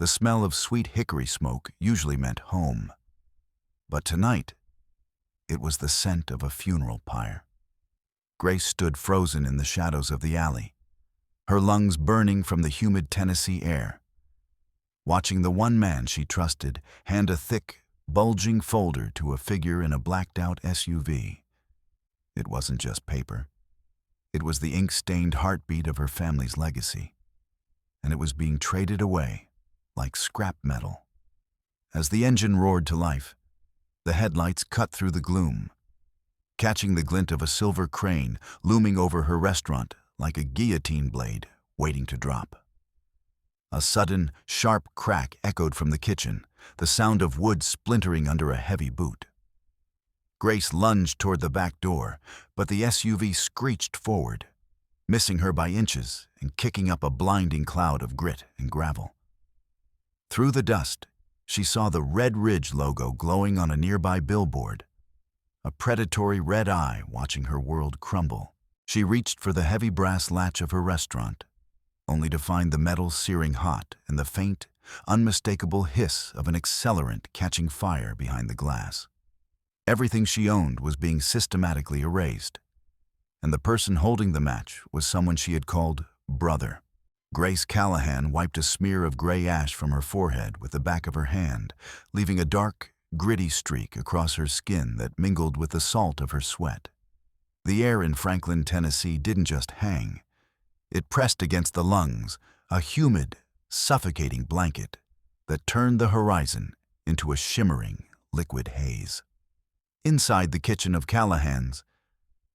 The smell of sweet hickory smoke usually meant home. But tonight, it was the scent of a funeral pyre. Grace stood frozen in the shadows of the alley, her lungs burning from the humid Tennessee air, watching the one man she trusted hand a thick, bulging folder to a figure in a blacked-out SUV. It wasn't just paper. It was the ink-stained heartbeat of her family's legacy, and it was being traded away like scrap metal. As the engine roared to life, the headlights cut through the gloom, catching the glint of a silver crane looming over her restaurant like a guillotine blade waiting to drop. A sudden, sharp crack echoed from the kitchen, the sound of wood splintering under a heavy boot. Grace lunged toward the back door, but the SUV screeched forward, missing her by inches and kicking up a blinding cloud of grit and gravel. Through the dust, she saw the Red Ridge logo glowing on a nearby billboard, a predatory red eye watching her world crumble. She reached for the heavy brass latch of her restaurant, only to find the metal searing hot and the faint, unmistakable hiss of an accelerant catching fire behind the glass. Everything she owned was being systematically erased, and the person holding the match was someone she had called brother. Grace Callahan wiped a smear of gray ash from her forehead with the back of her hand, leaving a dark, gritty streak across her skin that mingled with the salt of her sweat. The air in Franklin, Tennessee didn't just hang. It pressed against the lungs, a humid, suffocating blanket that turned the horizon into a shimmering, liquid haze. Inside the kitchen of Callahan's,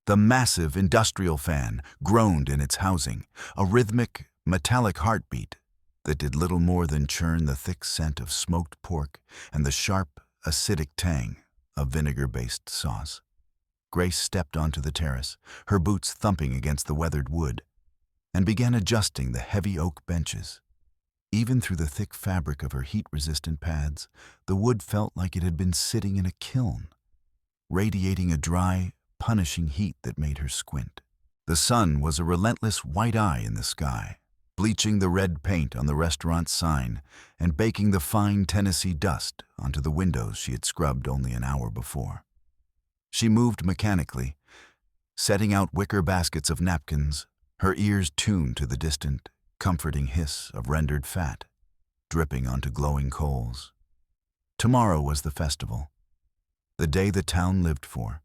the massive industrial fan groaned in its housing, a rhythmic, metallic heartbeat that did little more than churn the thick scent of smoked pork and the sharp, acidic tang of vinegar-based sauce. Grace stepped onto the terrace, her boots thumping against the weathered wood, and began adjusting the heavy oak benches. Even through the thick fabric of her heat-resistant pads, the wood felt like it had been sitting in a kiln, radiating a dry, punishing heat that made her squint. The sun was a relentless white eye in the sky, bleaching the red paint on the restaurant's sign and baking the fine Tennessee dust onto the windows she had scrubbed only an hour before. She moved mechanically, setting out wicker baskets of napkins, her ears tuned to the distant, comforting hiss of rendered fat dripping onto glowing coals. Tomorrow was the festival, the day the town lived for,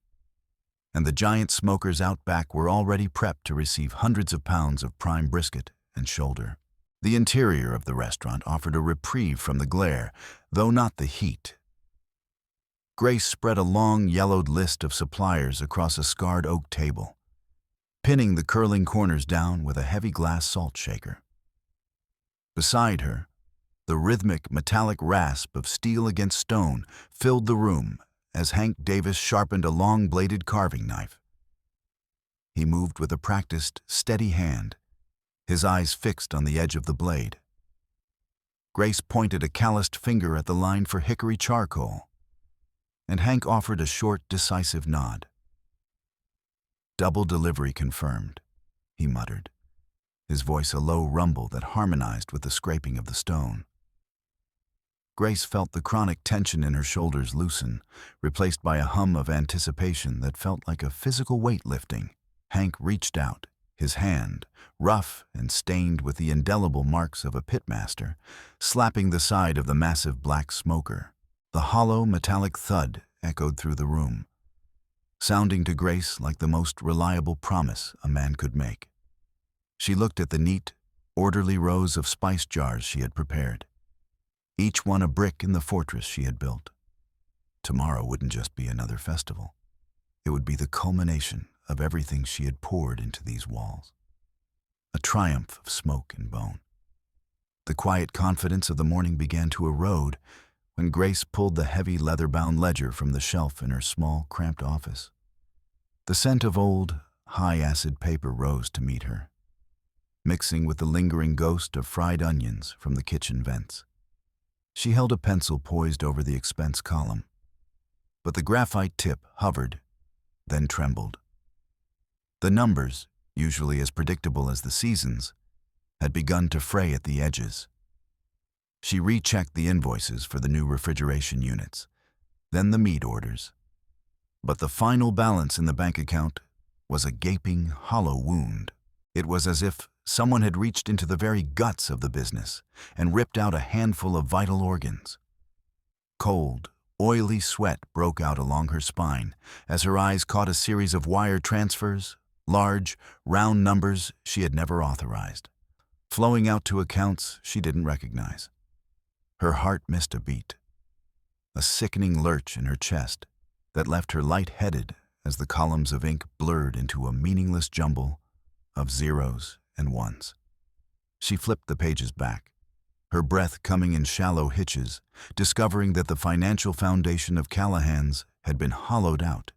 and the giant smokers out back were already prepped to receive hundreds of pounds of prime brisket and shoulder. The interior of the restaurant offered a reprieve from the glare, though not the heat. Grace spread a long, yellowed list of suppliers across a scarred oak table, pinning the curling corners down with a heavy glass salt shaker. Beside her, the rhythmic, metallic rasp of steel against stone filled the room as Hank Davis sharpened a long-bladed carving knife. He moved with a practiced, steady hand, his eyes fixed on the edge of the blade. Grace pointed a calloused finger at the line for hickory charcoal, and Hank offered a short, decisive nod. "Double delivery confirmed," he muttered, his voice a low rumble that harmonized with the scraping of the stone. Grace felt the chronic tension in her shoulders loosen, replaced by a hum of anticipation that felt like a physical weight lifting. Hank reached out, his hand, rough and stained with the indelible marks of a pitmaster, slapping the side of the massive black smoker. The hollow, metallic thud echoed through the room, sounding to Grace like the most reliable promise a man could make. She looked at the neat, orderly rows of spice jars she had prepared, each one a brick in the fortress she had built. Tomorrow wouldn't just be another festival. It would be the culmination of everything she had poured into these walls. A triumph of smoke and bone. The quiet confidence of the morning began to erode when Grace pulled the heavy leather-bound ledger from the shelf in her small, cramped office. The scent of old, high-acid paper rose to meet her, mixing with the lingering ghost of fried onions from the kitchen vents. She held a pencil poised over the expense column, but the graphite tip hovered, then trembled. The numbers, usually as predictable as the seasons, had begun to fray at the edges. She rechecked the invoices for the new refrigeration units, then the meat orders. But the final balance in the bank account was a gaping, hollow wound. It was as if someone had reached into the very guts of the business and ripped out a handful of vital organs. Cold, oily sweat broke out along her spine as her eyes caught a series of wire transfers, large, round numbers she had never authorized, flowing out to accounts she didn't recognize. Her heart missed a beat, a sickening lurch in her chest that left her light-headed as the columns of ink blurred into a meaningless jumble of zeros and ones. She flipped the pages back, her breath coming in shallow hitches, discovering that the financial foundation of Callahan's had been hollowed out,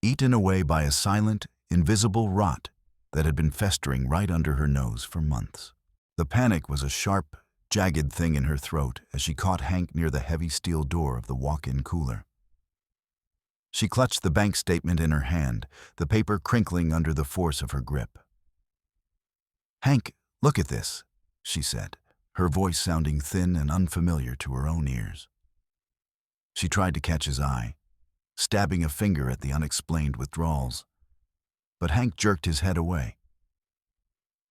eaten away by a silent, invisible rot that had been festering right under her nose for months. The panic was a sharp, jagged thing in her throat as she caught Hank near the heavy steel door of the walk-in cooler. She clutched the bank statement in her hand, the paper crinkling under the force of her grip. "Hank, look at this," she said, her voice sounding thin and unfamiliar to her own ears. She tried to catch his eye, stabbing a finger at the unexplained withdrawals, but Hank jerked his head away.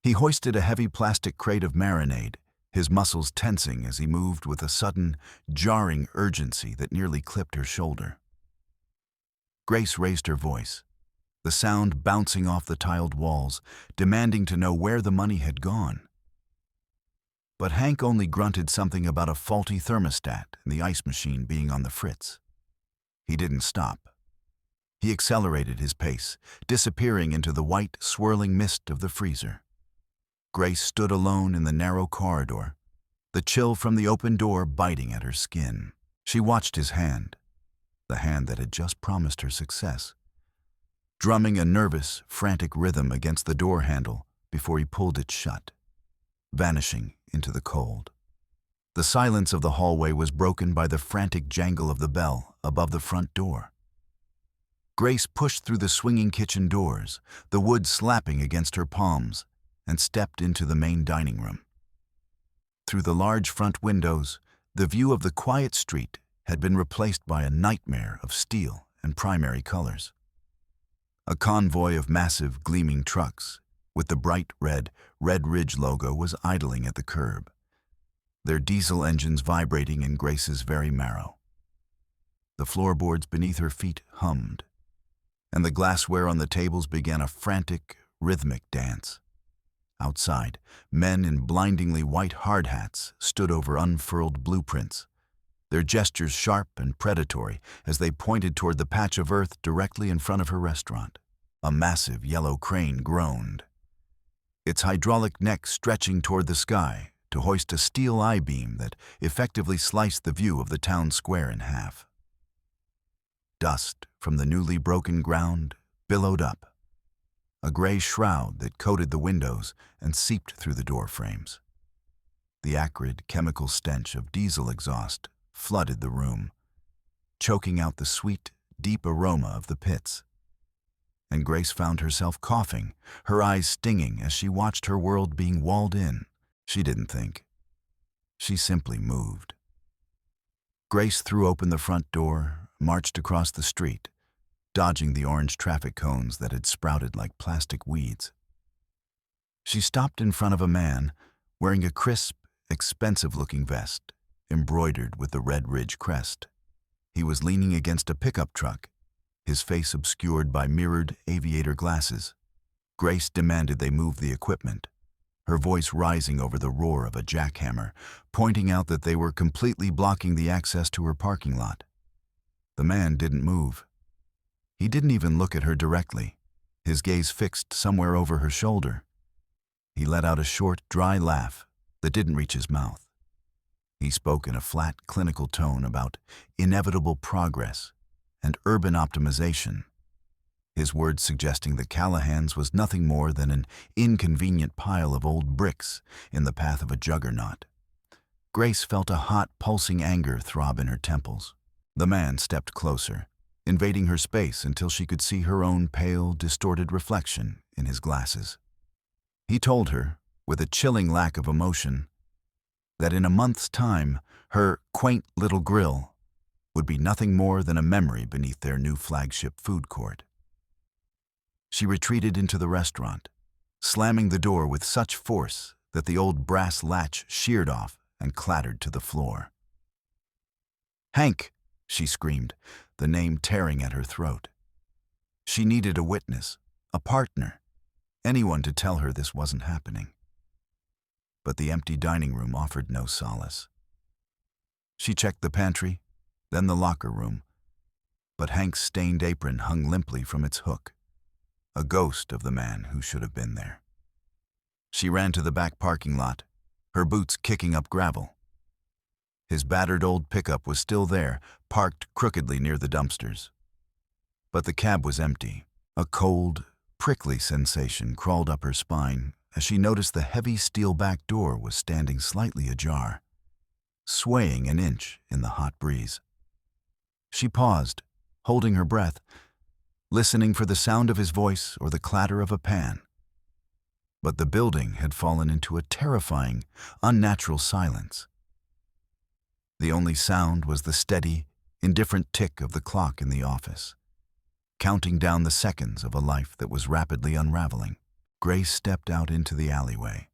He hoisted a heavy plastic crate of marinade, his muscles tensing as he moved with a sudden, jarring urgency that nearly clipped her shoulder. Grace raised her voice, the sound bouncing off the tiled walls, demanding to know where the money had gone. But Hank only grunted something about a faulty thermostat and the ice machine being on the fritz. He didn't stop. He accelerated his pace, disappearing into the white, swirling mist of the freezer. Grace stood alone in the narrow corridor, the chill from the open door biting at her skin. She watched his hand, the hand that had just promised her success, drumming a nervous, frantic rhythm against the door handle before he pulled it shut, vanishing into the cold. The silence of the hallway was broken by the frantic jangle of the bell above the front door. Grace pushed through the swinging kitchen doors, the wood slapping against her palms, and stepped into the main dining room. Through the large front windows, the view of the quiet street had been replaced by a nightmare of steel and primary colors. A convoy of massive, gleaming trucks with the bright red Red Ridge logo was idling at the curb, their diesel engines vibrating in Grace's very marrow. The floorboards beneath her feet hummed, and the glassware on the tables began a frantic, rhythmic dance. Outside, men in blindingly white hard hats stood over unfurled blueprints, their gestures sharp and predatory as they pointed toward the patch of earth directly in front of her restaurant. A massive yellow crane groaned, its hydraulic neck stretching toward the sky to hoist a steel I-beam that effectively sliced the view of the town square in half. Dust from the newly broken ground billowed up, a gray shroud that coated the windows and seeped through the door frames. The acrid chemical stench of diesel exhaust flooded the room, choking out the sweet, deep aroma of the pits. And Grace found herself coughing, her eyes stinging as she watched her world being walled in. She didn't think. She simply moved. Grace threw open the front door, marched across the street, dodging the orange traffic cones that had sprouted like plastic weeds. She stopped in front of a man wearing a crisp, expensive-looking vest, embroidered with the Red Ridge crest. He was leaning against a pickup truck, his face obscured by mirrored aviator glasses. Grace demanded they move the equipment, her voice rising over the roar of a jackhammer, pointing out that they were completely blocking the access to her parking lot. The man didn't move. He didn't even look at her directly, his gaze fixed somewhere over her shoulder. He let out a short, dry laugh that didn't reach his mouth. He spoke in a flat, clinical tone about inevitable progress and urban optimization, his words suggesting that Callahan's was nothing more than an inconvenient pile of old bricks in the path of a juggernaut. Grace felt a hot, pulsing anger throb in her temples. The man stepped closer, invading her space until she could see her own pale, distorted reflection in his glasses. He told her, with a chilling lack of emotion, that in a month's time, her quaint little grill would be nothing more than a memory beneath their new flagship food court. She retreated into the restaurant, slamming the door with such force that the old brass latch sheared off and clattered to the floor. "Hank!" she screamed, the name tearing at her throat. She needed a witness, a partner, anyone to tell her this wasn't happening. But the empty dining room offered no solace. She checked the pantry, then the locker room, but Hank's stained apron hung limply from its hook, a ghost of the man who should have been there. She ran to the back parking lot, her boots kicking up gravel. His battered old pickup was still there, parked crookedly near the dumpsters. But the cab was empty. A cold, prickly sensation crawled up her spine as she noticed the heavy steel back door was standing slightly ajar, swaying an inch in the hot breeze. She paused, holding her breath, listening for the sound of his voice or the clatter of a pan. But the building had fallen into a terrifying, unnatural silence. The only sound was the steady, indifferent tick of the clock in the office, counting down the seconds of a life that was rapidly unraveling. Grace stepped out into the alleyway,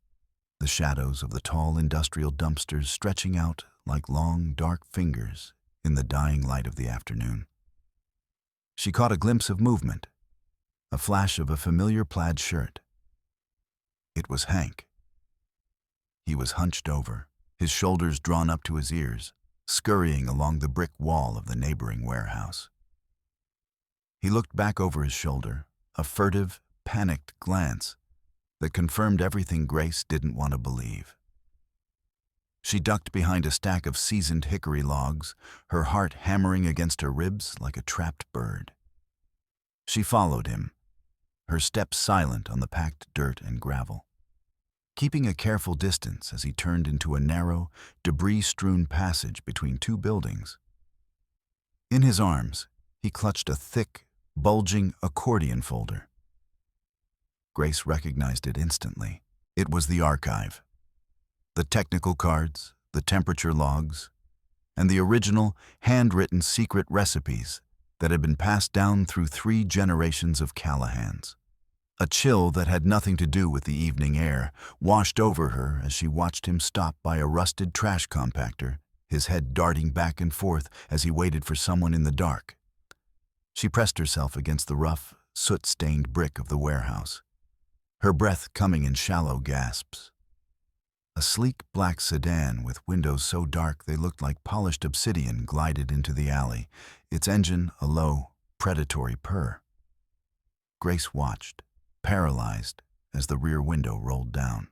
the shadows of the tall industrial dumpsters stretching out like long, dark fingers in the dying light of the afternoon. She caught a glimpse of movement, a flash of a familiar plaid shirt. It was Hank. He was hunched over, his shoulders drawn up to his ears, scurrying along the brick wall of the neighboring warehouse. He looked back over his shoulder, a furtive, panicked glance that confirmed everything Grace didn't want to believe. She ducked behind a stack of seasoned hickory logs, her heart hammering against her ribs like a trapped bird. She followed him, her steps silent on the packed dirt and gravel, keeping a careful distance as he turned into a narrow, debris-strewn passage between two buildings. In his arms, he clutched a thick, bulging accordion folder. Grace recognized it instantly. It was the archive. The technical cards, the temperature logs, and the original, handwritten secret recipes that had been passed down through 3 generations of Callahans. A chill that had nothing to do with the evening air washed over her as she watched him stop by a rusted trash compactor, his head darting back and forth as he waited for someone in the dark. She pressed herself against the rough, soot-stained brick of the warehouse, her breath coming in shallow gasps. A sleek black sedan with windows so dark they looked like polished obsidian glided into the alley, its engine a low, predatory purr. Grace watched, paralyzed, as the rear window rolled down.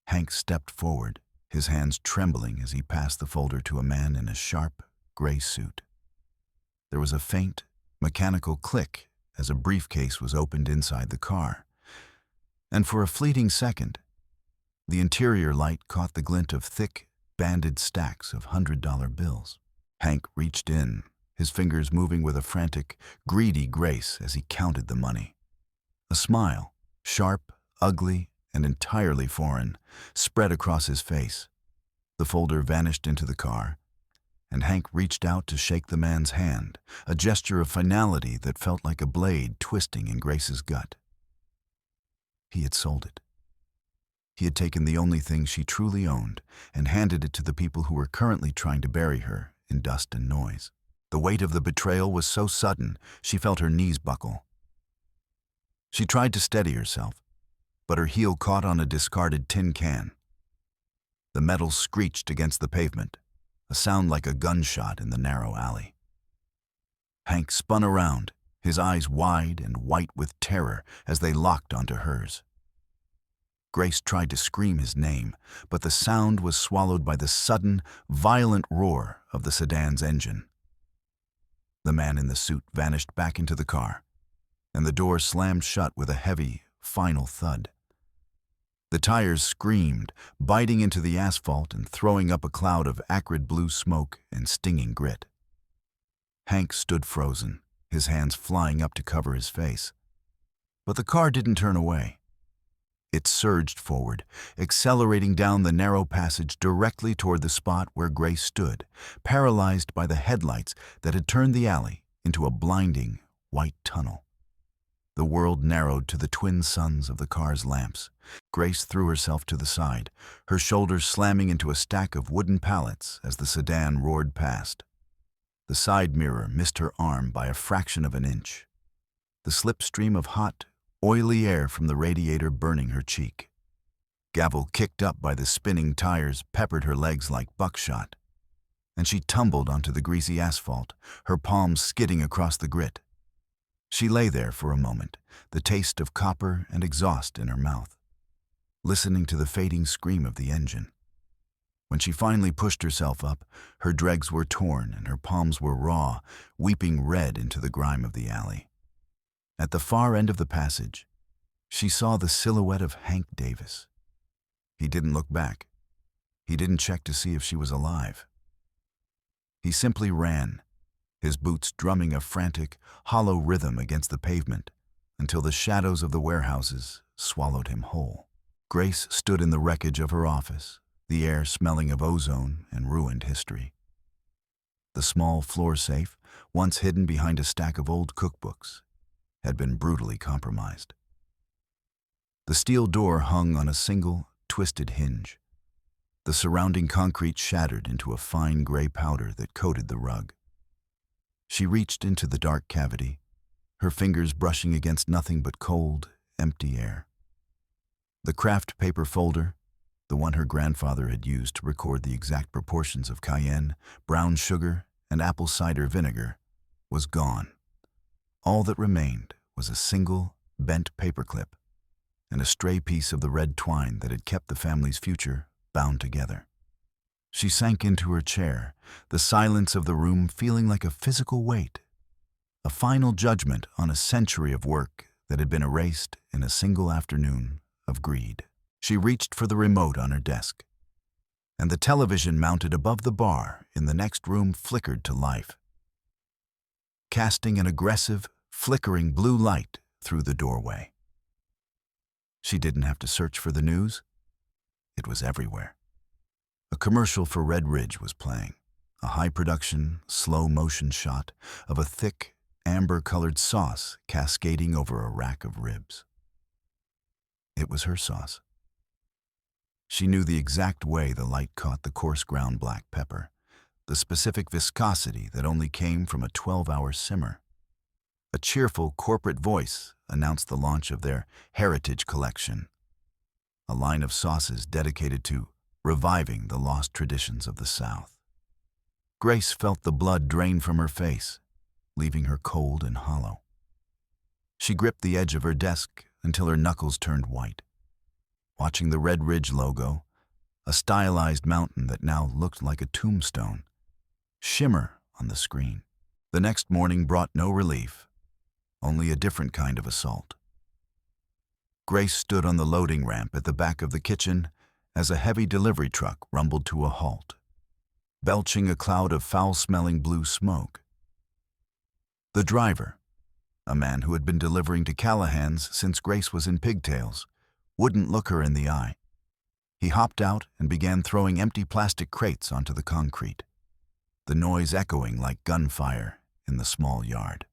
Hank stepped forward, his hands trembling as he passed the folder to a man in a sharp, gray suit. There was a faint, mechanical click as a briefcase was opened inside the car, and for a fleeting second, the interior light caught the glint of thick, banded stacks of $100 bills. Hank reached in, his fingers moving with a frantic, greedy grace as he counted the money. A smile, sharp, ugly, and entirely foreign, spread across his face. The folder vanished into the car, and Hank reached out to shake the man's hand, a gesture of finality that felt like a blade twisting in Grace's gut. He had sold it. He had taken the only thing she truly owned and handed it to the people who were currently trying to bury her in dust and noise. The weight of the betrayal was so sudden, she felt her knees buckle. She tried to steady herself, but her heel caught on a discarded tin can. The metal screeched against the pavement, a sound like a gunshot in the narrow alley. Hank spun around, his eyes wide and white with terror as they locked onto hers. Grace tried to scream his name, but the sound was swallowed by the sudden, violent roar of the sedan's engine. The man in the suit vanished back into the car, and the door slammed shut with a heavy, final thud. The tires screamed, biting into the asphalt and throwing up a cloud of acrid blue smoke and stinging grit. Hank stood frozen, his hands flying up to cover his face. But the car didn't turn away. It surged forward, accelerating down the narrow passage directly toward the spot where Grace stood, paralyzed by the headlights that had turned the alley into a blinding, white tunnel. The world narrowed to the twin suns of the car's lamps. Grace threw herself to the side, her shoulders slamming into a stack of wooden pallets as the sedan roared past. The side mirror missed her arm by a fraction of an inch, the slipstream of hot, oily air from the radiator burning her cheek. Gavel kicked up by the spinning tires peppered her legs like buckshot, and she tumbled onto the greasy asphalt, her palms skidding across the grit. She lay there for a moment, the taste of copper and exhaust in her mouth, listening to the fading scream of the engine. When she finally pushed herself up, her dregs were torn and her palms were raw, weeping red into the grime of the alley. At the far end of the passage, she saw the silhouette of Hank Davis. He didn't look back. He didn't check to see if she was alive. He simply ran, his boots drumming a frantic, hollow rhythm against the pavement until the shadows of the warehouses swallowed him whole. Grace stood in the wreckage of her office, the air smelling of ozone and ruined history. The small floor safe, once hidden behind a stack of old cookbooks, had been brutally compromised. The steel door hung on a single, twisted hinge. The surrounding concrete shattered into a fine gray powder that coated the rug. She reached into the dark cavity, her fingers brushing against nothing but cold, empty air. The craft paper folder, the one her grandfather had used to record the exact proportions of cayenne, brown sugar, and apple cider vinegar, was gone. All that remained was a single, bent paperclip and a stray piece of the red twine that had kept the family's future bound together. She sank into her chair, the silence of the room feeling like a physical weight, a final judgment on a century of work that had been erased in a single afternoon of greed. She reached for the remote on her desk, and the television mounted above the bar in the next room flickered to life, casting an aggressive, flickering blue light through the doorway. She didn't have to search for the news. It was everywhere. A commercial for Red Ridge was playing, a high-production, slow-motion shot of a thick, amber-colored sauce cascading over a rack of ribs. It was her sauce. She knew the exact way the light caught the coarse ground black pepper, the specific viscosity that only came from a 12-hour simmer. A cheerful corporate voice announced the launch of their Heritage Collection, a line of sauces dedicated to reviving the lost traditions of the South. Grace felt the blood drain from her face, leaving her cold and hollow. She gripped the edge of her desk until her knuckles turned white, watching the Red Ridge logo, a stylized mountain that now looked like a tombstone, shimmer on the screen. The next morning brought no relief, only a different kind of assault. Grace stood on the loading ramp at the back of the kitchen as a heavy delivery truck rumbled to a halt, belching a cloud of foul-smelling blue smoke. The driver, a man who had been delivering to Callahan's since Grace was in pigtails, wouldn't look her in the eye. He hopped out and began throwing empty plastic crates onto the concrete, the noise echoing like gunfire in the small yard.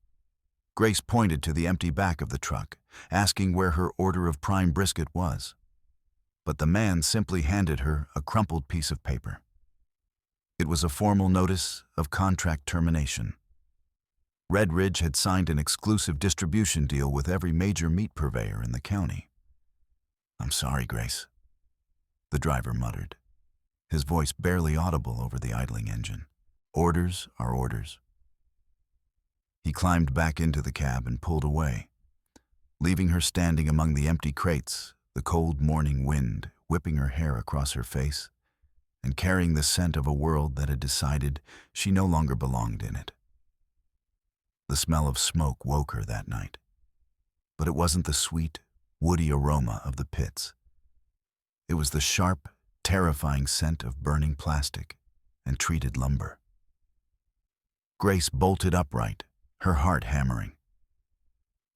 Grace pointed to the empty back of the truck, asking where her order of prime brisket was. But the man simply handed her a crumpled piece of paper. It was a formal notice of contract termination. Red Ridge had signed an exclusive distribution deal with every major meat purveyor in the county. "I'm sorry, Grace," the driver muttered, his voice barely audible over the idling engine. "Orders are orders." He climbed back into the cab and pulled away, leaving her standing among the empty crates, the cold morning wind whipping her hair across her face and carrying the scent of a world that had decided she no longer belonged in it. The smell of smoke woke her that night, but it wasn't the sweet, woody aroma of the pits. It was the sharp, terrifying scent of burning plastic and treated lumber. Grace bolted upright, her heart hammering.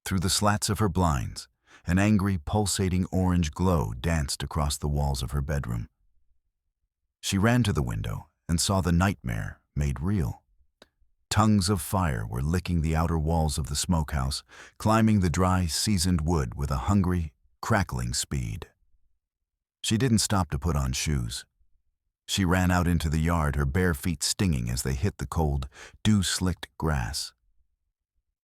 Through the slats of her blinds, An angry, pulsating orange glow danced across the walls of her bedroom. She ran to the window and saw the nightmare made real. Tongues of fire were licking the outer walls of the smokehouse, climbing the dry, seasoned wood with a hungry, crackling speed. She didn't stop to put on shoes. She ran out into the yard, her bare feet stinging as they hit the cold, dew-slicked grass.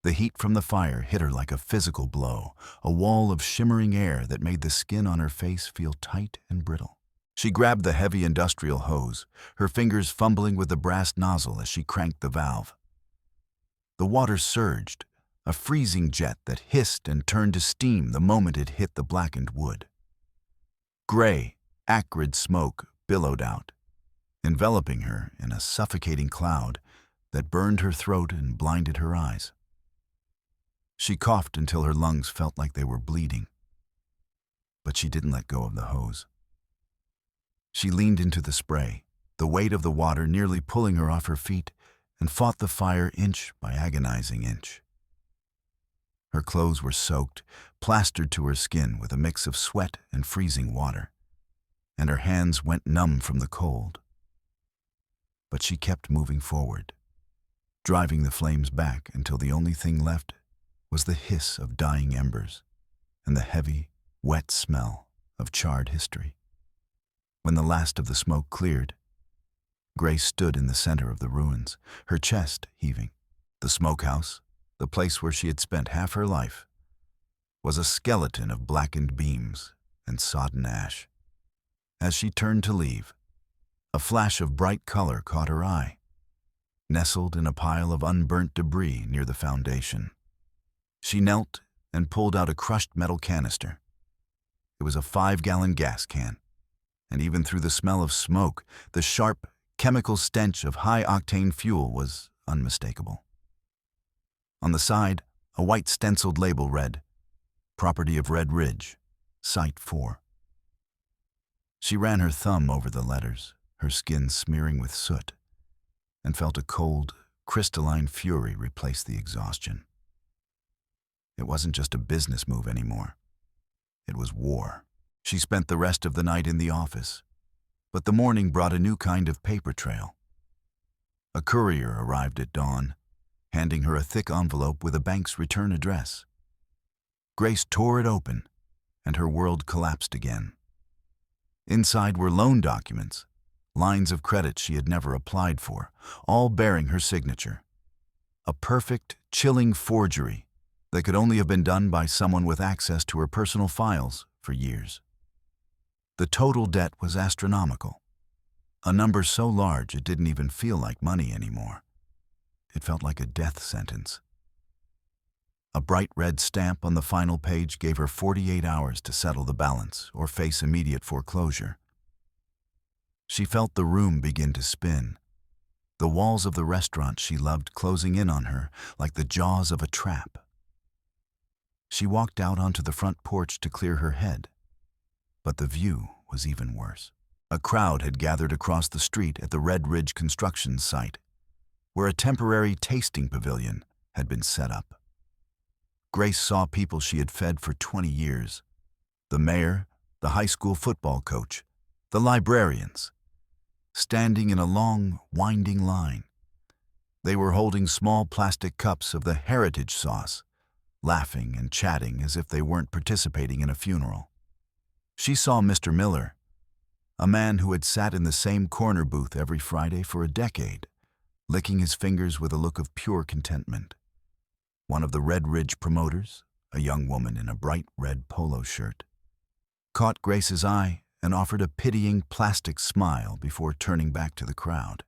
The heat from the fire hit her like a physical blow, a wall of shimmering air that made the skin on her face feel tight and brittle. She grabbed the heavy industrial hose, her fingers fumbling with the brass nozzle as she cranked the valve. The water surged, a freezing jet that hissed and turned to steam the moment it hit the blackened wood. Gray, acrid smoke billowed out, enveloping her in a suffocating cloud that burned her throat and blinded her eyes. She coughed until her lungs felt like they were bleeding, but she didn't let go of the hose. She leaned into the spray, the weight of the water nearly pulling her off her feet, and fought the fire inch by agonizing inch. Her clothes were soaked, plastered to her skin with a mix of sweat and freezing water, and her hands went numb from the cold. But she kept moving forward, driving the flames back until the only thing left was the hiss of dying embers and the heavy, wet smell of charred history. When the last of the smoke cleared, Grace stood in the center of the ruins, her chest heaving. The smokehouse, the place where she had spent half her life, was a skeleton of blackened beams and sodden ash. As she turned to leave, a flash of bright color caught her eye, nestled in a pile of unburnt debris near the foundation. She knelt and pulled out a crushed metal canister. It was a 5-gallon gas can, and even through the smell of smoke, the sharp, chemical stench of high-octane fuel was unmistakable. On the side, a white stenciled label read, "Property of Red Ridge, Site 4." She ran her thumb over the letters, her skin smearing with soot, and felt a cold, crystalline fury replace the exhaustion. It wasn't just a business move anymore. It was war. She spent the rest of the night in the office, but the morning brought a new kind of paper trail. A courier arrived at dawn, handing her a thick envelope with a bank's return address. Grace tore it open, and her world collapsed again. Inside were loan documents, lines of credit she had never applied for, all bearing her signature. A perfect, chilling forgery that could only have been done by someone with access to her personal files for years. The total debt was astronomical, a number so large it didn't even feel like money anymore. It felt like a death sentence. A bright red stamp on the final page gave her 48 hours to settle the balance or face immediate foreclosure. She felt the room begin to spin, the walls of the restaurant she loved closing in on her like the jaws of a trap. She walked out onto the front porch to clear her head, but the view was even worse. A crowd had gathered across the street at the Red Ridge construction site, where a temporary tasting pavilion had been set up. Grace saw people she had fed for 20 years, the mayor, the high school football coach, the librarians, standing in a long, winding line. They were holding small plastic cups of the heritage sauce, laughing and chatting as if they weren't participating in a funeral. She saw Mr. Miller, a man who had sat in the same corner booth every Friday for a decade, licking his fingers with a look of pure contentment. One of the Red Ridge promoters, a young woman in a bright red polo shirt, caught Grace's eye and offered a pitying plastic smile before turning back to the crowd.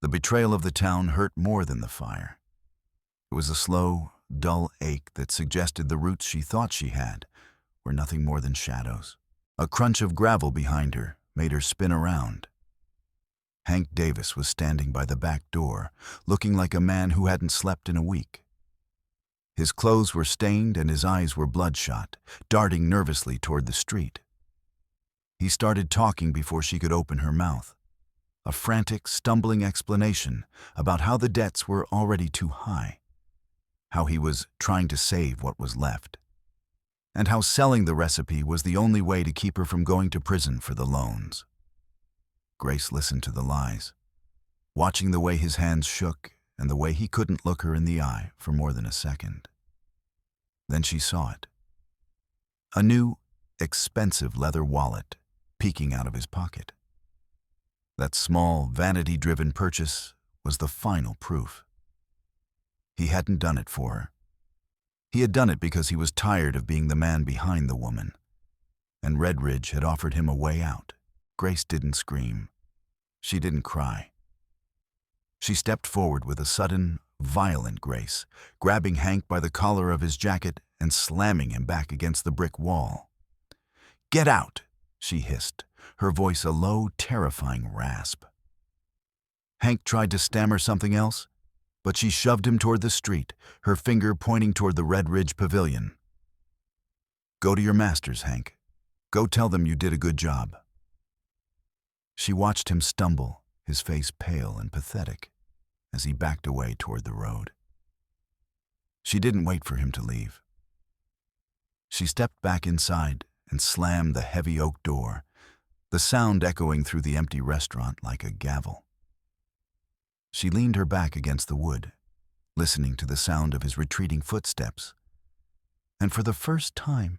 The betrayal of the town hurt more than the fire. It was a slow, dull ache that suggested the roots she thought she had were nothing more than shadows. A crunch of gravel behind her made her spin around. Hank Davis was standing by the back door, looking like a man who hadn't slept in a week. His clothes were stained and his eyes were bloodshot, darting nervously toward the street. He started talking before she could open her mouth, a frantic, stumbling explanation about how the debts were already too high, how he was trying to save what was left, and how selling the recipe was the only way to keep her from going to prison for the loans. Grace listened to the lies, watching the way his hands shook and the way he couldn't look her in the eye for more than a second. Then she saw it. A new, expensive leather wallet peeking out of his pocket. That small, vanity-driven purchase was the final proof. He hadn't done it for her. He had done it because he was tired of being the man behind the woman, and Redridge had offered him a way out. Grace didn't scream. She didn't cry. She stepped forward with a sudden, violent grace, grabbing Hank by the collar of his jacket and slamming him back against the brick wall. "Get out!" she hissed, her voice a low, terrifying rasp. Hank tried to stammer something else, but she shoved him toward the street, her finger pointing toward the Red Ridge Pavilion. "Go to your masters, Hank. Go tell them you did a good job." She watched him stumble, his face pale and pathetic, as he backed away toward the road. She didn't wait for him to leave. She stepped back inside and slammed the heavy oak door, the sound echoing through the empty restaurant like a gavel. She leaned her back against the wood, listening to the sound of his retreating footsteps, and for the first time,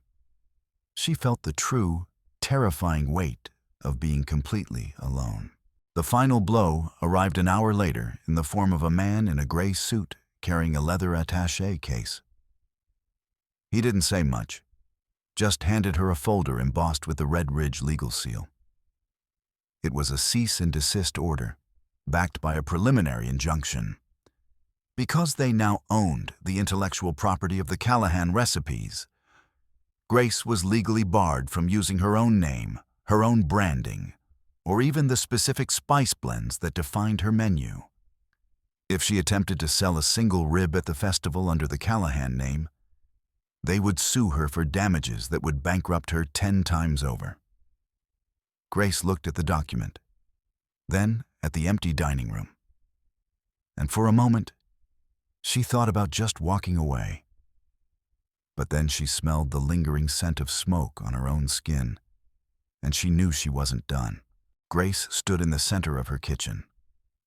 she felt the true, terrifying weight of being completely alone. The final blow arrived an hour later in the form of a man in a gray suit carrying a leather attaché case. He didn't say much, just handed her a folder embossed with the Red Ridge legal seal. It was a cease and desist order, backed by a preliminary injunction. Because they now owned the intellectual property of the Callahan recipes, Grace was legally barred from using her own name, her own branding, or even the specific spice blends that defined her menu. If she attempted to sell a single rib at the festival under the Callahan name, they would sue her for damages that would bankrupt her 10 times over. Grace looked at the document, then at the empty dining room. And for a moment, she thought about just walking away. But then she smelled the lingering scent of smoke on her own skin, and she knew she wasn't done. Grace stood in the center of her kitchen,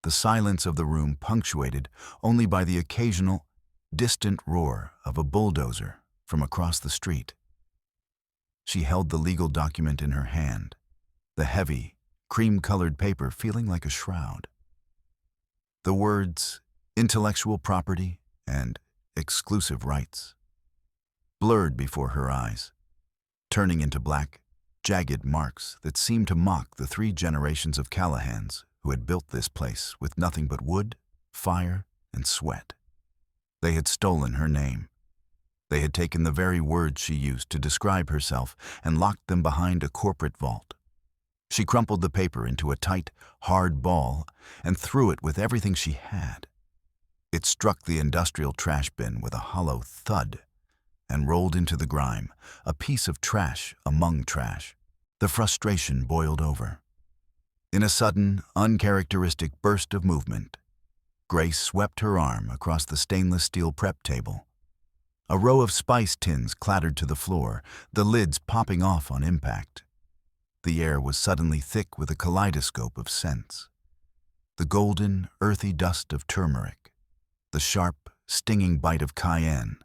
the silence of the room punctuated only by the occasional, distant roar of a bulldozer from across the street. She held the legal document in her hand, the heavy, cream-colored paper feeling like a shroud. The words intellectual property and exclusive rights blurred before her eyes, turning into black, jagged marks that seemed to mock the 3 generations of Callahans who had built this place with nothing but wood, fire, and sweat. They had stolen her name. They had taken the very words she used to describe herself and locked them behind a corporate vault. She crumpled the paper into a tight, hard ball and threw it with everything she had. It struck the industrial trash bin with a hollow thud and rolled into the grime, a piece of trash among trash. The frustration boiled over. In a sudden, uncharacteristic burst of movement, Grace swept her arm across the stainless steel prep table. A row of spice tins clattered to the floor, the lids popping off on impact. The air was suddenly thick with a kaleidoscope of scents. The golden, earthy dust of turmeric, the sharp, stinging bite of cayenne,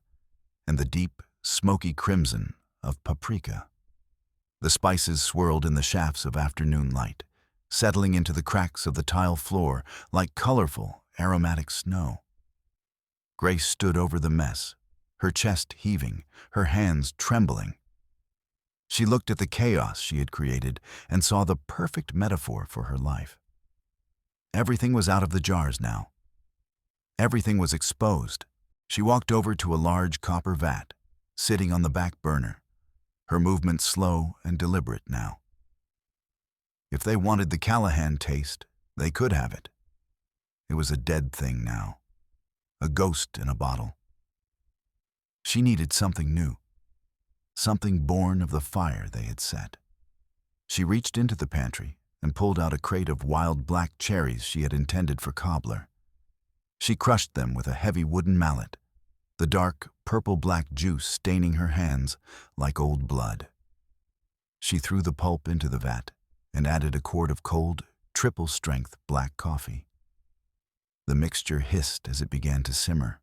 and the deep, smoky crimson of paprika. The spices swirled in the shafts of afternoon light, settling into the cracks of the tile floor like colorful, aromatic snow. Grace stood over the mess, her chest heaving, her hands trembling. She looked at the chaos she had created and saw the perfect metaphor for her life. Everything was out of the jars now. Everything was exposed. She walked over to a large copper vat, sitting on the back burner, her movements slow and deliberate now. If they wanted the Callahan taste, they could have it. It was a dead thing now, a ghost in a bottle. She needed something new, something born of the fire they had set. She reached into the pantry and pulled out a crate of wild black cherries she had intended for cobbler. She crushed them with a heavy wooden mallet, the dark, purple-black juice staining her hands like old blood. She threw the pulp into the vat and added a quart of cold, triple-strength black coffee. The mixture hissed as it began to simmer,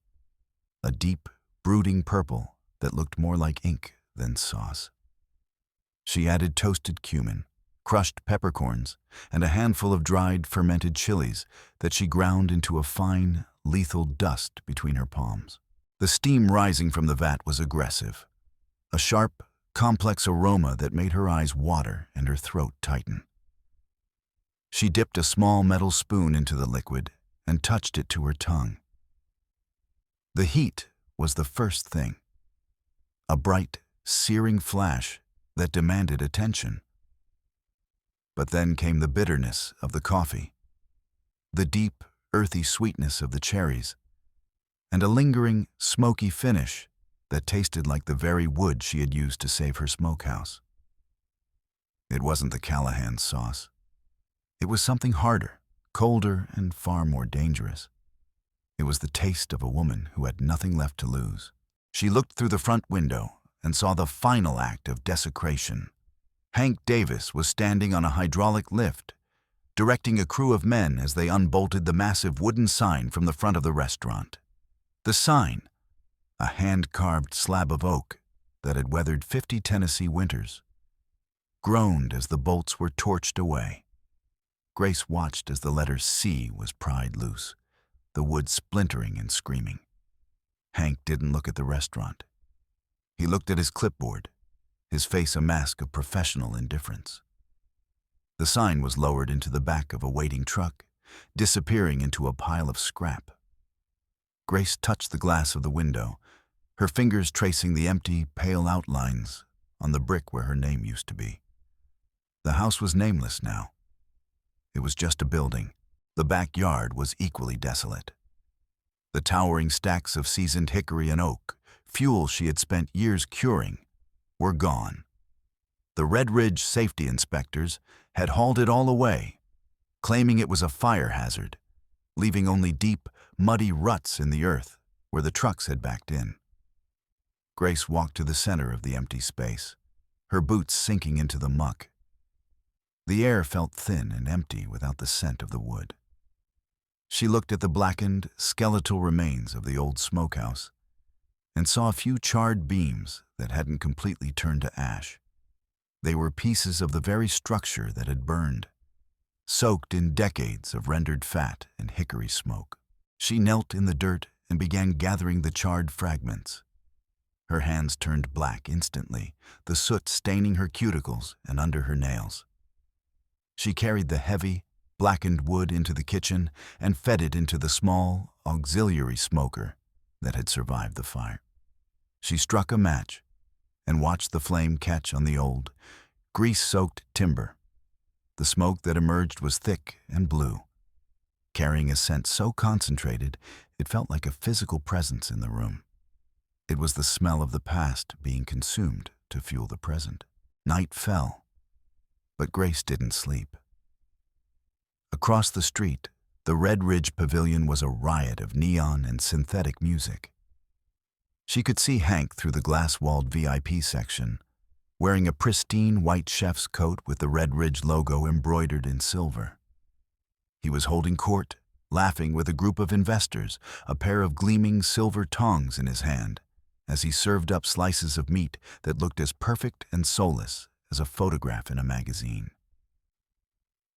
a deep, brooding purple that looked more like ink than sauce. She added toasted cumin, crushed peppercorns, and a handful of dried, fermented chilies that she ground into a fine, lethal dust between her palms. The steam rising from the vat was aggressive, a sharp, complex aroma that made her eyes water and her throat tighten. She dipped a small metal spoon into the liquid and touched it to her tongue. The heat was the first thing, a bright, searing flash that demanded attention. But then came the bitterness of the coffee, the deep, earthy sweetness of the cherries, and a lingering, smoky finish that tasted like the very wood she had used to save her smokehouse. It wasn't the Callahan sauce. It was something harder, colder, and far more dangerous. It was the taste of a woman who had nothing left to lose. She looked through the front window and saw the final act of desecration. Hank Davis was standing on a hydraulic lift, directing a crew of men as they unbolted the massive wooden sign from the front of the restaurant. The sign, a hand-carved slab of oak that had weathered 50 Tennessee winters, groaned as the bolts were torched away. Grace watched as the letter C was pried loose, the wood splintering and screaming. Hank didn't look at the restaurant. He looked at his clipboard, his face a mask of professional indifference. The sign was lowered into the back of a waiting truck, disappearing into a pile of scrap. Grace touched the glass of the window, her fingers tracing the empty, pale outlines on the brick where her name used to be. The house was nameless now. It was just a building. The backyard was equally desolate. The towering stacks of seasoned hickory and oak, fuel she had spent years curing, were gone. The Red Ridge safety inspectors had hauled it all away, claiming it was a fire hazard, leaving only deep, muddy ruts in the earth where the trucks had backed in. Grace walked to the center of the empty space, her boots sinking into the muck. The air felt thin and empty without the scent of the wood. She looked at the blackened, skeletal remains of the old smokehouse and saw a few charred beams that hadn't completely turned to ash. They were pieces of the very structure that had burned, soaked in decades of rendered fat and hickory smoke. She knelt in the dirt and began gathering the charred fragments. Her hands turned black instantly, the soot staining her cuticles and under her nails. She carried the heavy, blackened wood into the kitchen and fed it into the small, auxiliary smoker that had survived the fire. She struck a match and watched the flame catch on the old, grease-soaked timber. The smoke that emerged was thick and blue, carrying a scent so concentrated it felt like a physical presence in the room. It was the smell of the past being consumed to fuel the present. Night fell, but Grace didn't sleep. Across the street, the Red Ridge Pavilion was a riot of neon and synthetic music. She could see Hank through the glass-walled VIP section, wearing a pristine white chef's coat with the Red Ridge logo embroidered in silver. He was holding court, laughing with a group of investors, a pair of gleaming silver tongs in his hand, as he served up slices of meat that looked as perfect and soulless as a photograph in a magazine.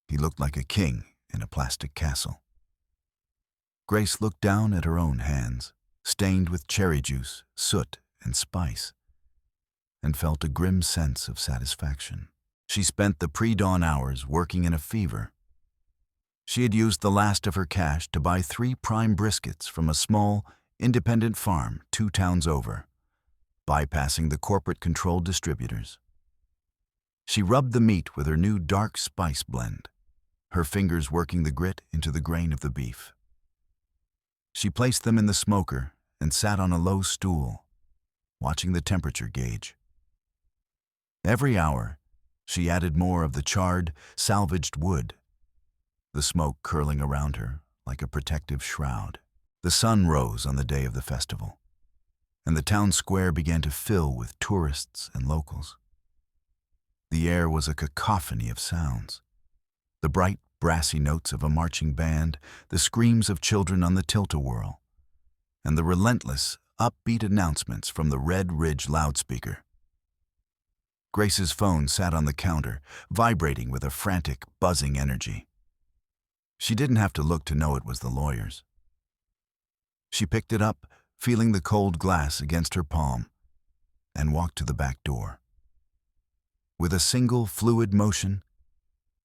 He looked like a king in a plastic castle. Grace looked down at her own hands, stained with cherry juice, soot, and spice, and felt a grim sense of satisfaction. She spent the pre-dawn hours working in a fever. She had used the last of her cash to buy 3 prime briskets from a small, independent farm 2 towns over, bypassing the corporate-controlled distributors. She rubbed the meat with her new dark spice blend, her fingers working the grit into the grain of the beef. She placed them in the smoker and sat on a low stool, watching the temperature gauge. Every hour, she added more of the charred, salvaged wood, the smoke curling around her like a protective shroud. The sun rose on the day of the festival. and the town square began to fill with tourists and locals. The air was a cacophony of sounds. The bright, brassy notes of a marching band, the screams of children on the tilt-a-whirl, and the relentless, upbeat announcements from the Red Ridge loudspeaker. Grace's phone sat on the counter, vibrating with a frantic, buzzing energy. She didn't have to look to know it was the lawyers. She picked it up, feeling the cold glass against her palm, and walked to the back door. With a single, fluid motion,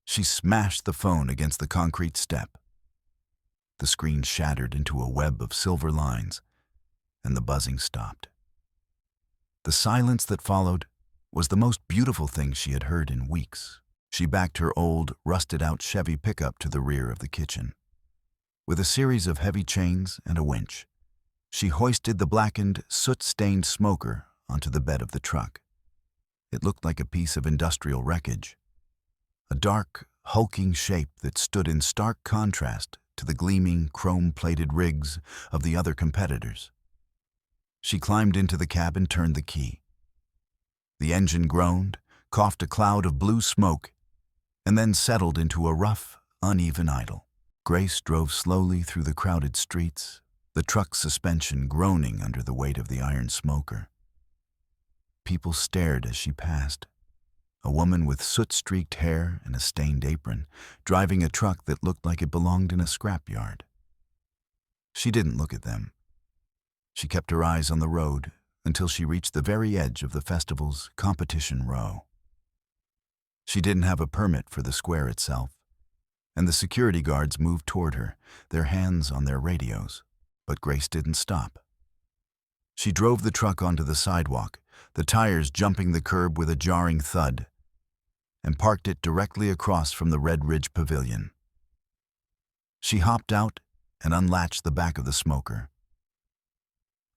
she smashed the phone against the concrete step. The screen shattered into a web of silver lines, and the buzzing stopped. The silence that followed was the most beautiful thing she had heard in weeks. She backed her old, rusted-out Chevy pickup to the rear of the kitchen. With a series of heavy chains and a winch, she hoisted the blackened, soot-stained smoker onto the bed of the truck. It looked like a piece of industrial wreckage, a dark, hulking shape that stood in stark contrast to the gleaming, chrome-plated rigs of the other competitors. She climbed into the cab and turned the key. The engine groaned, coughed a cloud of blue smoke, and then settled into a rough, uneven idle. Grace drove slowly through the crowded streets, the truck's suspension groaning under the weight of the iron smoker. People stared as she passed. A woman with soot-streaked hair and a stained apron, driving a truck that looked like it belonged in a scrapyard. She didn't look at them. She kept her eyes on the road until she reached the very edge of the festival's competition row. She didn't have a permit for the square itself, and the security guards moved toward her, their hands on their radios. But Grace didn't stop. She drove the truck onto the sidewalk, the tires jumping the curb with a jarring thud, and parked it directly across from the Red Ridge Pavilion. She hopped out and unlatched the back of the smoker.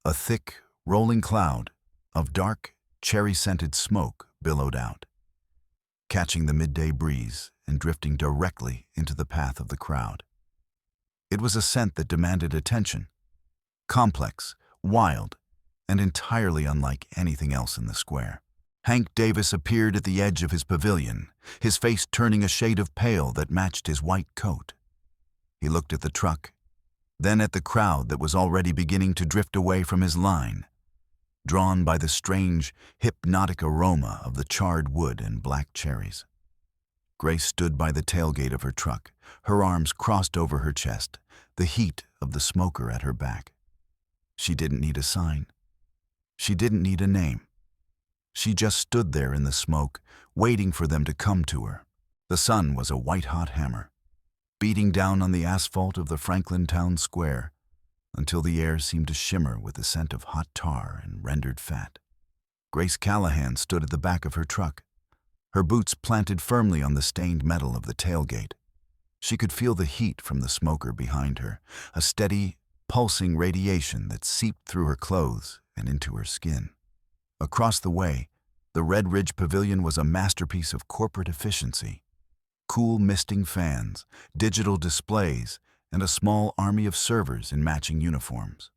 A thick, rolling cloud of dark, cherry-scented smoke billowed out, catching the midday breeze and drifting directly into the path of the crowd. It was a scent that demanded attention, complex, wild, and entirely unlike anything else in the square. Hank Davis appeared at the edge of his pavilion, his face turning a shade of pale that matched his white coat. He looked at the truck, then at the crowd that was already beginning to drift away from his line, drawn by the strange, hypnotic aroma of the charred wood and black cherries. Grace stood by the tailgate of her truck, her arms crossed over her chest, the heat of the smoker at her back. She didn't need a sign. She didn't need a name. She just stood there in the smoke, waiting for them to come to her. The sun was a white-hot hammer, beating down on the asphalt of the Franklin Town Square until the air seemed to shimmer with the scent of hot tar and rendered fat. Grace Callahan stood at the back of her truck, her boots planted firmly on the stained metal of the tailgate. She could feel the heat from the smoker behind her, a steady, pulsing radiation that seeped through her clothes and into her skin. Across the way, the Red Ridge Pavilion was a masterpiece of corporate efficiency. Cool misting fans, digital displays, and a small army of servers in matching uniforms.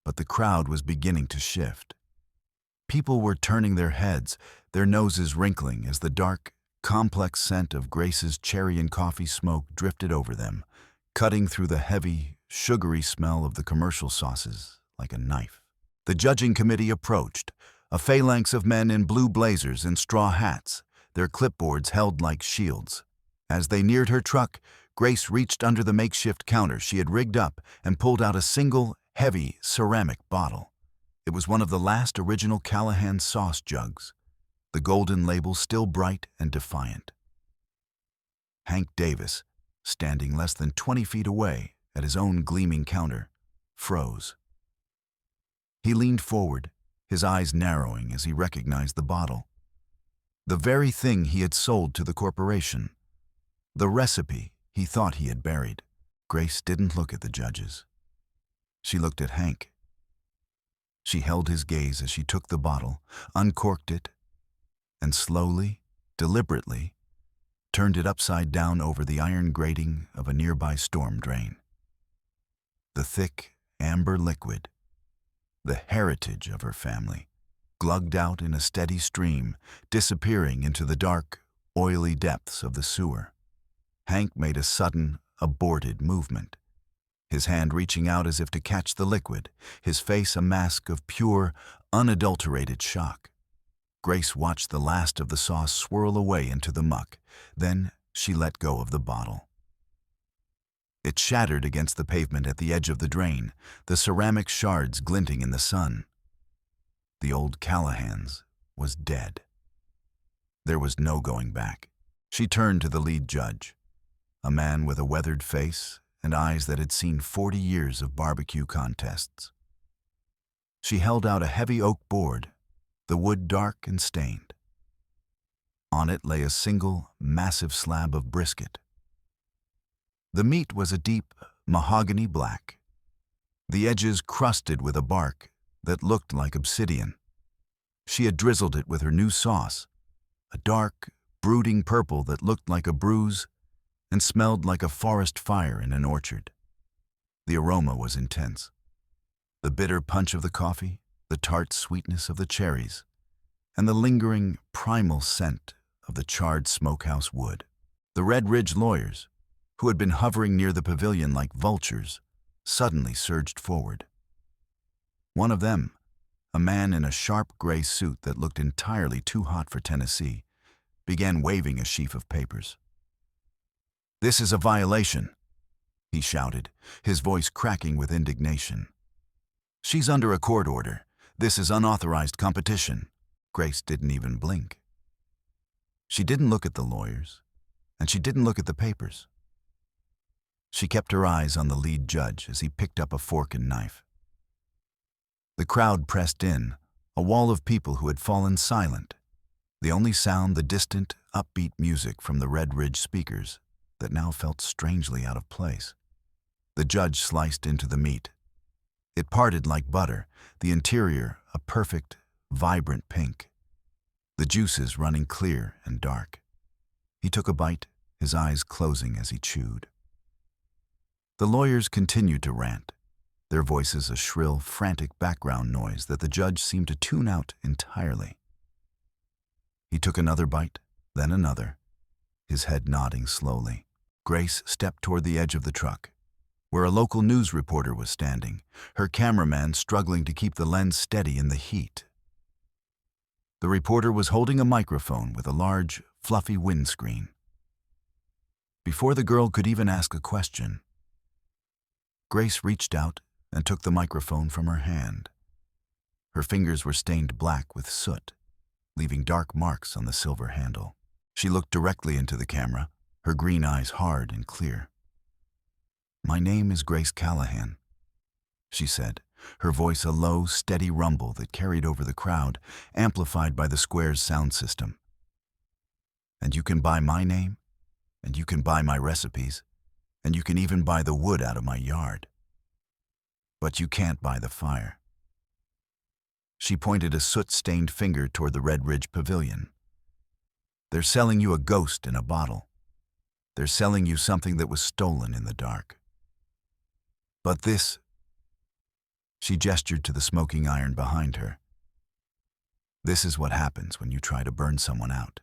But the crowd was beginning to shift. People were turning their heads, their noses wrinkling as the dark, complex scent of Grace's cherry and coffee smoke drifted over them, cutting through the heavy, sugary smell of the commercial sauces like a knife. The judging committee approached, a phalanx of men in blue blazers and straw hats, their clipboards held like shields. As they neared her truck, Grace reached under the makeshift counter she had rigged up and pulled out a single, heavy ceramic bottle. It was one of the last original Callahan sauce jugs, the golden label still bright and defiant. Hank Davis, standing less than 20 feet away at his own gleaming counter, froze. He leaned forward, his eyes narrowing as he recognized the bottle. The very thing he had sold to the corporation. The recipe he thought he had buried. Grace didn't look at the judges. She looked at Hank. She held his gaze as she took the bottle, uncorked it, and slowly, deliberately, turned it upside down over the iron grating of a nearby storm drain. The thick, amber liquid, the heritage of her family, glugged out in a steady stream, disappearing into the dark, oily depths of the sewer. Hank made a sudden, aborted movement, his hand reaching out as if to catch the liquid, his face a mask of pure, unadulterated shock. Grace watched the last of the sauce swirl away into the muck. Then she let go of the bottle. It shattered against the pavement at the edge of the drain, the ceramic shards glinting in the sun. The old Callahan's was dead. There was no going back. She turned to the lead judge, a man with a weathered face and eyes that had seen 40 years of barbecue contests. She held out a heavy oak board, the wood dark and stained. On it lay a single, massive slab of brisket. The meat was a deep, mahogany black, the edges crusted with a bark that looked like obsidian. She had drizzled it with her new sauce, a dark, brooding purple that looked like a bruise and smelled like a forest fire in an orchard. The aroma was intense. The bitter punch of the coffee, the tart sweetness of the cherries, and the lingering, primal scent of the charred smokehouse wood. The Red Ridge lawyers, who had been hovering near the pavilion like vultures, suddenly surged forward. One of them, a man in a sharp gray suit that looked entirely too hot for Tennessee, began waving a sheaf of papers. "This is a violation," he shouted, his voice cracking with indignation. "She's under a court order. This is unauthorized competition." Grace didn't even blink. She didn't look at the lawyers, and she didn't look at the papers. She kept her eyes on the lead judge as he picked up a fork and knife. The crowd pressed in, a wall of people who had fallen silent, the only sound the distant, upbeat music from the Red Ridge speakers that now felt strangely out of place. The judge sliced into the meat. It parted like butter, the interior a perfect, vibrant pink, the juices running clear and dark. He took a bite, his eyes closing as he chewed. The lawyers continued to rant, their voices a shrill, frantic background noise that the judge seemed to tune out entirely. He took another bite, then another, his head nodding slowly. Grace stepped toward the edge of the truck, where a local news reporter was standing, her cameraman struggling to keep the lens steady in the heat. The reporter was holding a microphone with a large, fluffy windscreen. Before the girl could even ask a question, Grace reached out and took the microphone from her hand. Her fingers were stained black with soot, leaving dark marks on the silver handle. She looked directly into the camera, her green eyes hard and clear. "My name is Grace Callahan," she said, her voice a low, steady rumble that carried over the crowd, amplified by the square's sound system. "And you can buy my name, and you can buy my recipes, and you can even buy the wood out of my yard. But you can't buy the fire." She pointed a soot-stained finger toward the Red Ridge Pavilion. "They're selling you a ghost in a bottle. They're selling you something that was stolen in the dark. But this," she gestured to the smoking iron behind her, "this is what happens when you try to burn someone out.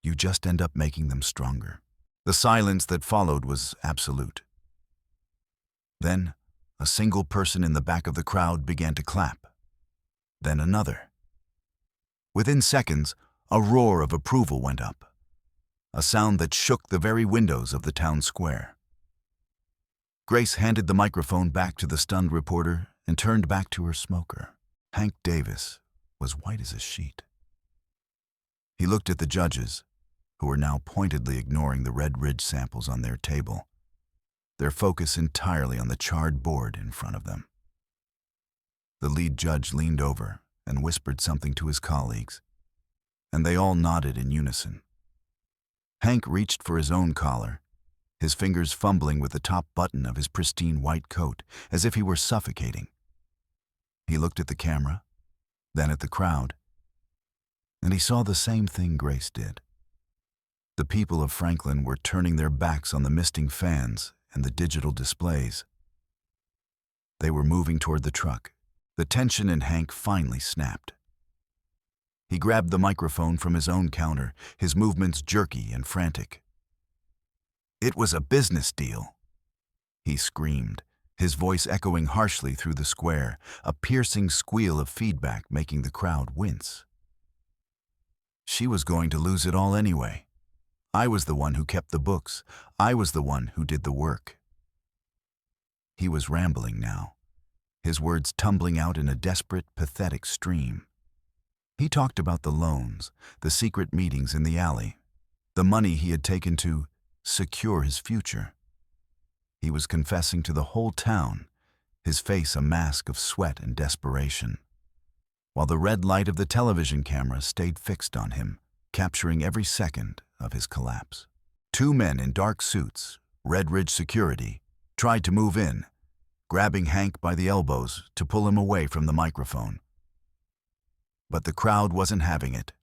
You just end up making them stronger." The silence that followed was absolute. Then, a single person in the back of the crowd began to clap. Then another. Within seconds, a roar of approval went up, a sound that shook the very windows of the town square. Grace handed the microphone back to the stunned reporter and turned back to her smoker. Hank Davis was white as a sheet. He looked at the judges, who were now pointedly ignoring the Red Ridge samples on their table, their focus entirely on the charred board in front of them. The lead judge leaned over and whispered something to his colleagues, and they all nodded in unison. Hank reached for his own collar, his fingers fumbling with the top button of his pristine white coat, as if he were suffocating. He looked at the camera, then at the crowd, and he saw the same thing Grace did. The people of Franklin were turning their backs on the misting fans and the digital displays. They were moving toward the truck, The tension in Hank finally snapped. He grabbed the microphone from his own counter, his movements jerky and frantic. "It was a business deal," he screamed, his voice echoing harshly through the square, a piercing squeal of feedback making the crowd wince. "She was going to lose it all anyway. I was the one who kept the books. I was the one who did the work." He was rambling now, his words tumbling out in a desperate, pathetic stream. He talked about the loans, the secret meetings in the alley, the money he had taken to secure his future. He was confessing to the whole town, his face a mask of sweat and desperation, while the red light of the television camera stayed fixed on him, capturing every second of his collapse. Two men in dark suits, Red Ridge security, tried to move in, grabbing Hank by the elbows to pull him away from the microphone. But the crowd wasn't having it.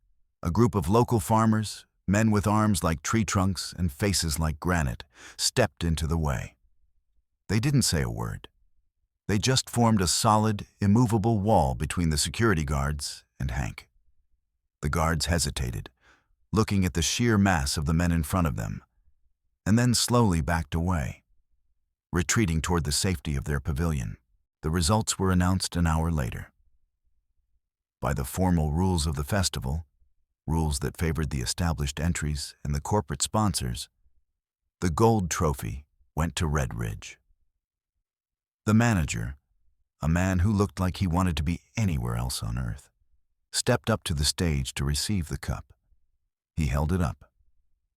A group of local farmers, men with arms like tree trunks and faces like granite, stepped into the way. They didn't say a word. They just formed a solid, immovable wall between the security guards and Hank. The guards hesitated, looking at the sheer mass of the men in front of them, and then slowly backed away, retreating toward the safety of their pavilion. The results were announced an hour later. By the formal rules of the festival, rules that favored the established entries and the corporate sponsors, the gold trophy went to Red Ridge. The manager, a man who looked like he wanted to be anywhere else on earth, stepped up to the stage to receive the cup. He held it up,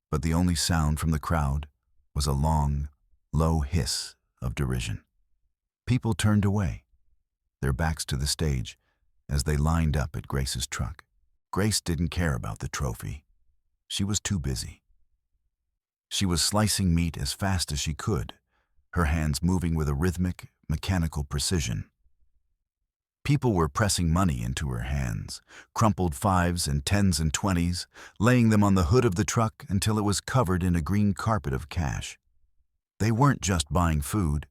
but the only sound from the crowd was a long, low hiss of derision. People turned away, their backs to the stage, as they lined up at Grace's truck. Grace didn't care about the trophy. She was too busy. She was slicing meat as fast as she could, her hands moving with a rhythmic, mechanical precision. People were pressing money into her hands, crumpled 5s and 10s and 20s, laying them on the hood of the truck until it was covered in a green carpet of cash. They weren't just buying food,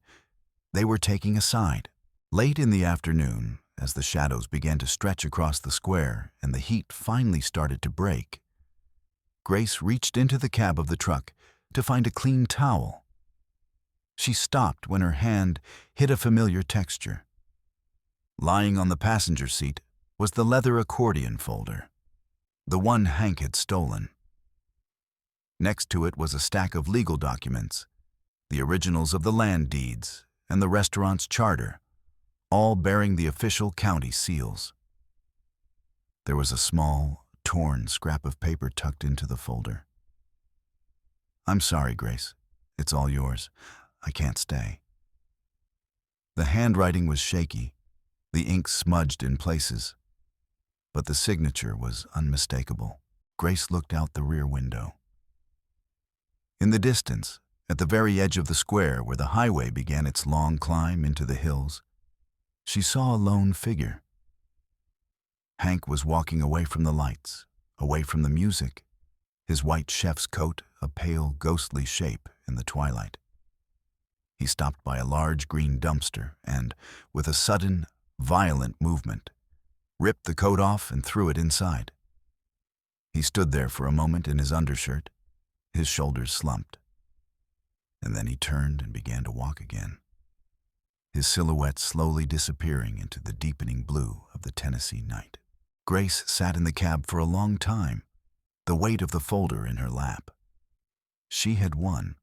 they were taking a side. Late in the afternoon, as the shadows began to stretch across the square and the heat finally started to break, Grace reached into the cab of the truck to find a clean towel. She stopped when her hand hit a familiar texture. Lying on the passenger seat was the leather accordion folder, the one Hank had stolen. Next to it was a stack of legal documents, the originals of the land deeds and the restaurant's charter, all bearing the official county seals. There was a small, torn scrap of paper tucked into the folder. "I'm sorry, Grace. It's all yours. I can't stay." The handwriting was shaky, the ink smudged in places, but the signature was unmistakable. Grace looked out the rear window. In the distance, at the very edge of the square where the highway began its long climb into the hills, she saw a lone figure. Hank was walking away from the lights, away from the music, his white chef's coat a pale, ghostly shape in the twilight. He stopped by a large green dumpster and, with a sudden, violent movement, ripped the coat off and threw it inside. He stood there for a moment in his undershirt, his shoulders slumped. And then he turned and began to walk again, his silhouette slowly disappearing into the deepening blue of the Tennessee night. Grace sat in the cab for a long time, the weight of the folder in her lap. She had won.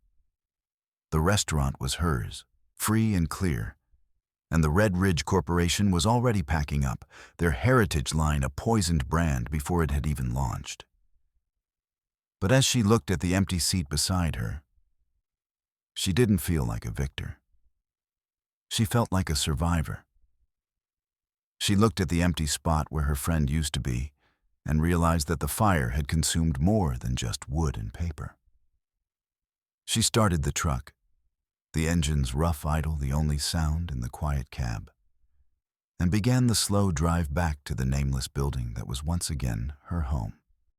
The restaurant was hers, free and clear, and the Red Ridge Corporation was already packing up, their heritage line a poisoned brand before it had even launched. But as she looked at the empty seat beside her, she didn't feel like a victor. She felt like a survivor. She looked at the empty spot where her friend used to be and realized that the fire had consumed more than just wood and paper. She started the truck, the engine's rough idle the only sound in the quiet cab, and began the slow drive back to the nameless building that was once again her home.